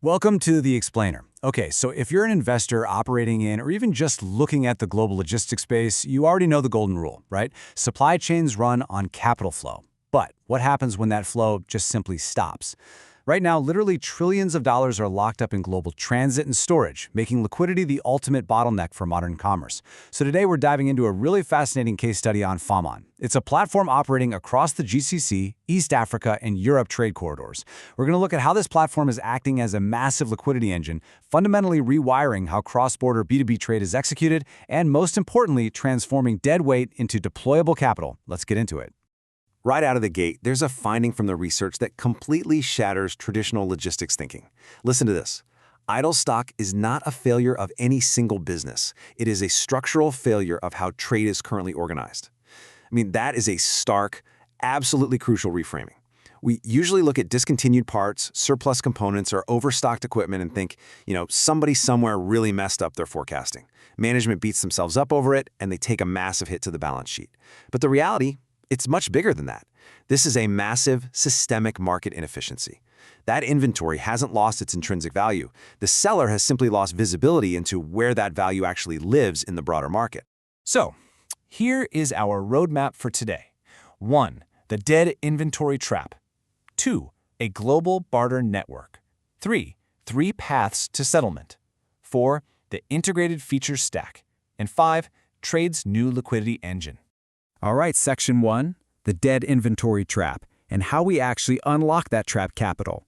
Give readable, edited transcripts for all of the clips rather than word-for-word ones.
Welcome to The Explainer. Okay, so if you're an investor operating in or even just looking at the global logistics space, you already know the golden rule, right? Supply chains run on capital flow. But what happens when that flow just simply stops? Right now, literally trillions of dollars are locked up in global transit and storage, making liquidity the ultimate bottleneck for modern commerce. So today we're diving into a really fascinating case study on Phamon. It's a platform operating across the GCC, East Africa, and Europe trade corridors. We're going to look at how this platform is acting as a massive liquidity engine, fundamentally rewiring how cross-border B2B trade is executed, and most importantly, transforming dead weight into deployable capital. Let's get into it. Right out of the gate, there's a finding from the research that completely shatters traditional logistics thinking. Listen to this. Idle stock is not a failure of any single business. It is a structural failure of how trade is currently organized. That is a stark, absolutely crucial reframing. We usually look at discontinued parts, surplus components, or overstocked equipment and think, somebody somewhere really messed up their forecasting. Management beats themselves up over it, and they take a massive hit to the balance sheet. But the reality, it's much bigger than that. This is a massive, systemic market inefficiency. That inventory hasn't lost its intrinsic value. The seller has simply lost visibility into where that value actually lives in the broader market. So, here is our roadmap for today. 1. The dead inventory trap. 2. A global barter network. 3. 3 paths to settlement. 4. The integrated features stack. And 5. Trade's new liquidity engine. All right, Section 1, the dead inventory trap, and how we actually unlock that trap capital.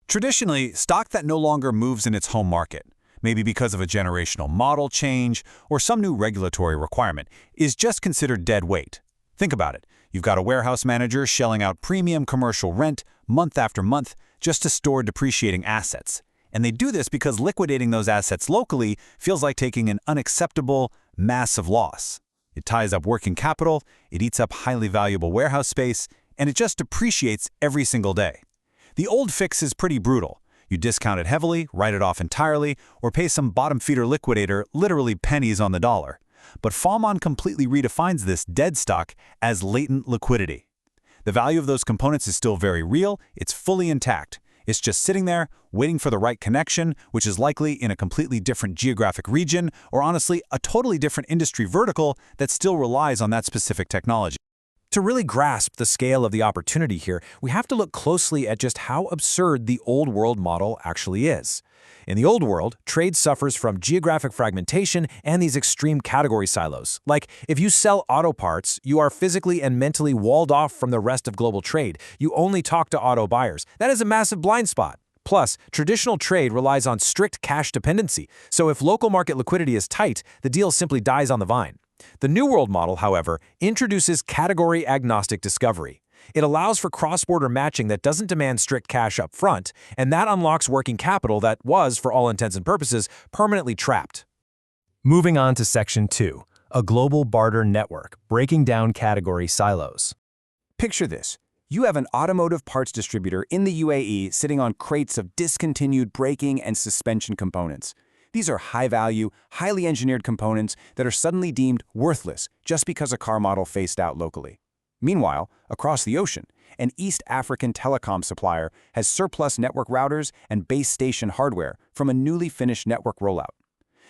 Traditionally, stock that no longer moves in its home market, maybe because of a generational model change or some new regulatory requirement, is just considered dead weight. Think about it. You've got a warehouse manager shelling out premium commercial rent month after month just to store depreciating assets. And they do this because liquidating those assets locally feels like taking an unacceptable, massive loss. It ties up working capital, it eats up highly valuable warehouse space, and it just depreciates every single day. The old fix is pretty brutal. You discount it heavily, write it off entirely, or pay some bottom-feeder liquidator literally pennies on the dollar. But Phamon completely redefines this dead stock as latent liquidity. The value of those components is still very real, it's fully intact. It's just sitting there, waiting for the right connection, which is likely in a completely different geographic region, or honestly, a totally different industry vertical that still relies on that specific technology. To really grasp the scale of the opportunity here, we have to look closely at just how absurd the old world model actually is. In the old world, trade suffers from geographic fragmentation and these extreme category silos. Like, if you sell auto parts, you are physically and mentally walled off from the rest of global trade. You only talk to auto buyers. That is a massive blind spot. Plus, traditional trade relies on strict cash dependency, so if local market liquidity is tight, the deal simply dies on the vine. The New World model, however, introduces category-agnostic discovery. It allows for cross-border matching that doesn't demand strict cash up front, and that unlocks working capital that was, for all intents and purposes, permanently trapped. Moving on to Section 2, a global barter network, breaking down category silos. Picture this. You have an automotive parts distributor in the UAE sitting on crates of discontinued braking and suspension components. These are high-value, highly engineered components that are suddenly deemed worthless just because a car model phased out locally. Meanwhile, across the ocean, an East African telecom supplier has surplus network routers and base station hardware from a newly finished network rollout.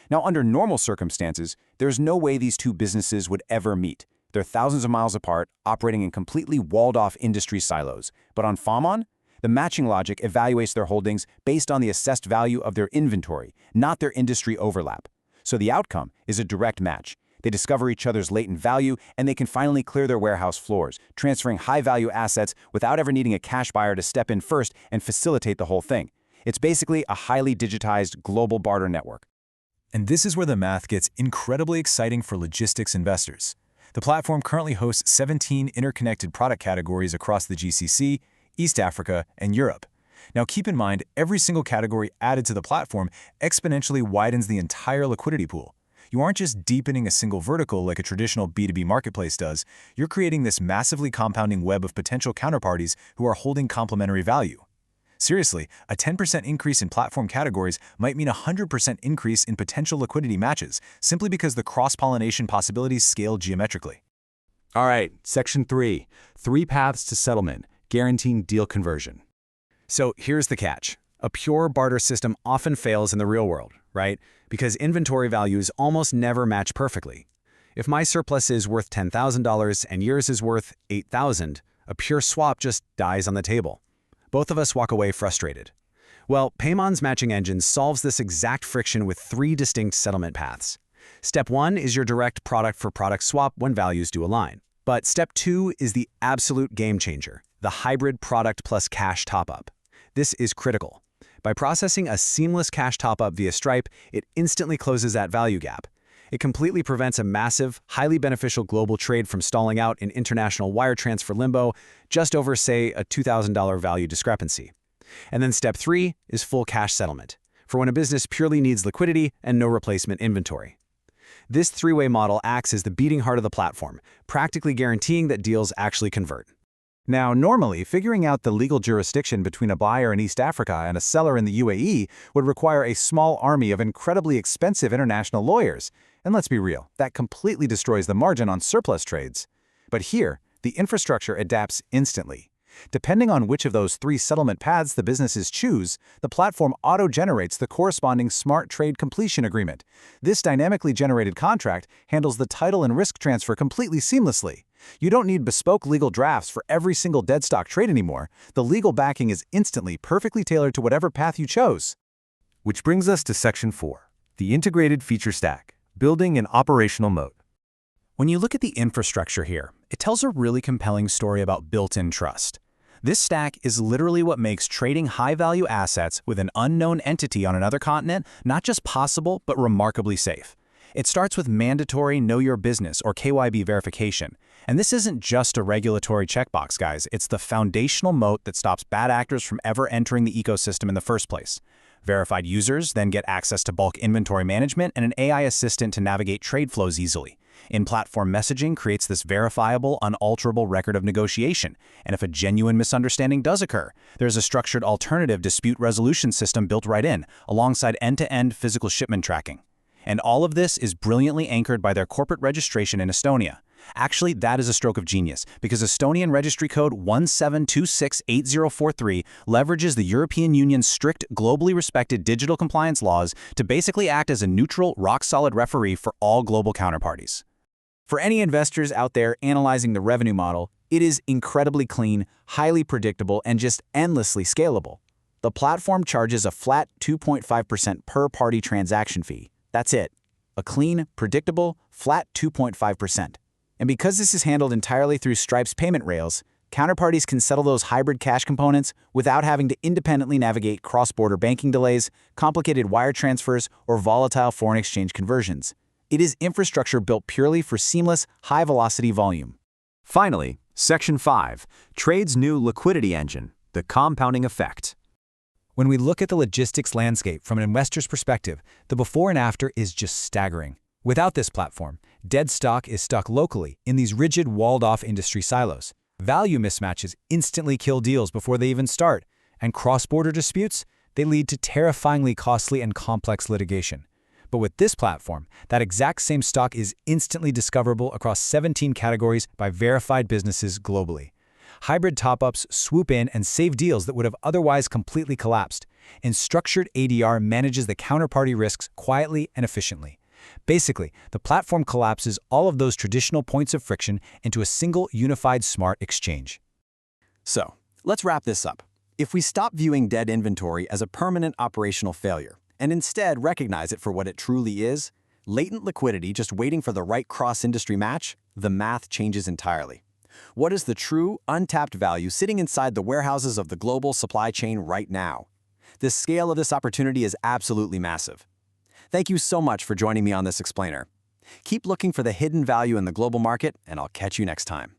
Now, under normal circumstances, there's no way these two businesses would ever meet. They're thousands of miles apart, operating in completely walled-off industry silos. But on Phamon, the matching logic evaluates their holdings based on the assessed value of their inventory, not their industry overlap. So the outcome is a direct match. They discover each other's latent value, and they can finally clear their warehouse floors, transferring high-value assets without ever needing a cash buyer to step in first and facilitate the whole thing. It's basically a highly digitized global barter network. And this is where the math gets incredibly exciting for logistics investors. The platform currently hosts 17 interconnected product categories across the GCC, East Africa, and Europe. Now keep in mind, every single category added to the platform exponentially widens the entire liquidity pool. You aren't just deepening a single vertical like a traditional B2B marketplace does, you're creating this massively compounding web of potential counterparties who are holding complementary value. Seriously, a 10% increase in platform categories might mean a 100% increase in potential liquidity matches, simply because the cross-pollination possibilities scale geometrically. All right, Section 3, 3 paths to settlement, guaranteeing deal conversion. So here's the catch. A pure barter system often fails in the real world, right? Because inventory values almost never match perfectly. If my surplus is worth $10,000 and yours is worth $8,000, a pure swap just dies on the table. Both of us walk away frustrated. Well, Phamon's matching engine solves this exact friction with 3 distinct settlement paths. Step 1 is your direct product-for-product swap when values do align. But step 2 is the absolute game changer, the hybrid product plus cash top-up. This is critical. By processing a seamless cash top-up via Stripe, it instantly closes that value gap. It completely prevents a massive, highly beneficial global trade from stalling out in international wire transfer limbo just over, say, a $2,000 value discrepancy. And then step 3 is full cash settlement, for when a business purely needs liquidity and no replacement inventory. This 3-way model acts as the beating heart of the platform, practically guaranteeing that deals actually convert. Now, normally, figuring out the legal jurisdiction between a buyer in East Africa and a seller in the UAE would require a small army of incredibly expensive international lawyers. And let's be real, that completely destroys the margin on surplus trades. But here, the infrastructure adapts instantly. Depending on which of those 3 settlement paths the businesses choose, the platform auto-generates the corresponding smart trade completion agreement. This dynamically generated contract handles the title and risk transfer completely seamlessly. You don't need bespoke legal drafts for every single deadstock trade anymore. The legal backing is instantly perfectly tailored to whatever path you chose. Which brings us to Section 4, the integrated feature stack, building an operational moat. When you look at the infrastructure here, it tells a really compelling story about built-in trust. This stack is literally what makes trading high-value assets with an unknown entity on another continent not just possible, but remarkably safe. It starts with mandatory Know Your Business or KYB verification. And this isn't just a regulatory checkbox, guys. It's the foundational moat that stops bad actors from ever entering the ecosystem in the first place. Verified users then get access to bulk inventory management and an AI assistant to navigate trade flows easily. In-platform messaging creates this verifiable, unalterable record of negotiation. And if a genuine misunderstanding does occur, there's a structured alternative dispute resolution system built right in, alongside end-to-end physical shipment tracking. And all of this is brilliantly anchored by their corporate registration in Estonia. Actually, that is a stroke of genius, because Estonian registry code 17268043 leverages the European Union's strict, globally respected digital compliance laws to basically act as a neutral, rock-solid referee for all global counterparties. For any investors out there analyzing the revenue model, it is incredibly clean, highly predictable, and just endlessly scalable. The platform charges a flat 2.5% per party transaction fee. That's it. A clean, predictable, flat 2.5%. And because this is handled entirely through Stripe's payment rails, counterparties can settle those hybrid cash components without having to independently navigate cross-border banking delays, complicated wire transfers, or volatile foreign exchange conversions. It is infrastructure built purely for seamless, high-velocity volume. Finally, Section 5, Trade's new liquidity engine, the compounding effect. When we look at the logistics landscape from an investor's perspective, the before and after is just staggering. Without this platform, dead stock is stuck locally in these rigid, walled-off industry silos. Value mismatches instantly kill deals before they even start, and cross-border disputes, they lead to terrifyingly costly and complex litigation. But with this platform, that exact same stock is instantly discoverable across 17 categories by verified businesses globally. Hybrid top-ups swoop in and save deals that would have otherwise completely collapsed, and structured ADR manages the counterparty risks quietly and efficiently. Basically, the platform collapses all of those traditional points of friction into a single unified smart exchange. So, let's wrap this up. If we stop viewing dead inventory as a permanent operational failure, and instead recognize it for what it truly is, latent liquidity just waiting for the right cross-industry match, the math changes entirely. What is the true, untapped value sitting inside the warehouses of the global supply chain right now? The scale of this opportunity is absolutely massive. Thank you so much for joining me on this explainer. Keep looking for the hidden value in the global market, and I'll catch you next time.